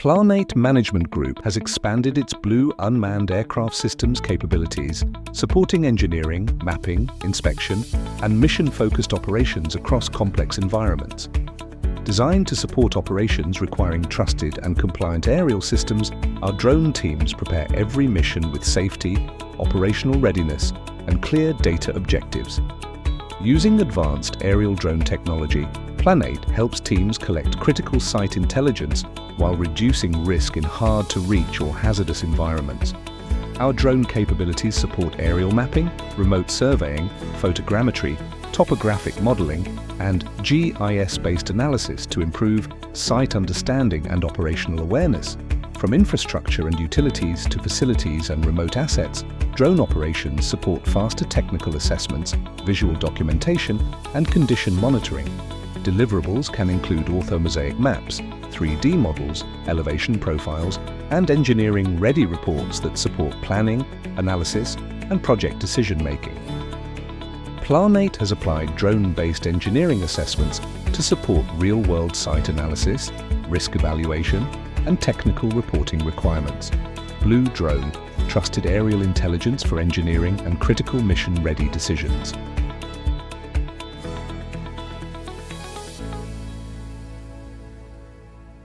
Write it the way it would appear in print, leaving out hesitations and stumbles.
Planate Management Group has expanded its Blue Unmanned Aircraft Systems capabilities, supporting engineering, mapping, inspection, and mission-focused operations across complex environments. Designed to support operations requiring trusted and compliant aerial systems, our drone teams prepare every mission with safety, operational readiness, and clear data objectives. Using advanced aerial drone technology, Planate helps teams collect critical site intelligence while reducing risk in hard-to-reach or hazardous environments. Our drone capabilities support aerial mapping, remote surveying, photogrammetry, topographic modeling, and GIS-based analysis to improve site understanding and operational awareness. From infrastructure and utilities to facilities and remote assets, drone operations support faster technical assessments, visual documentation, and condition monitoring. Deliverables can include orthomosaic maps, 3D models, elevation profiles, and engineering-ready reports that support planning, analysis, and project decision-making. Planate has applied drone-based engineering assessments to support real-world site analysis, risk evaluation, and technical reporting requirements. Blue Drone, trusted aerial intelligence for engineering and critical mission-ready decisions.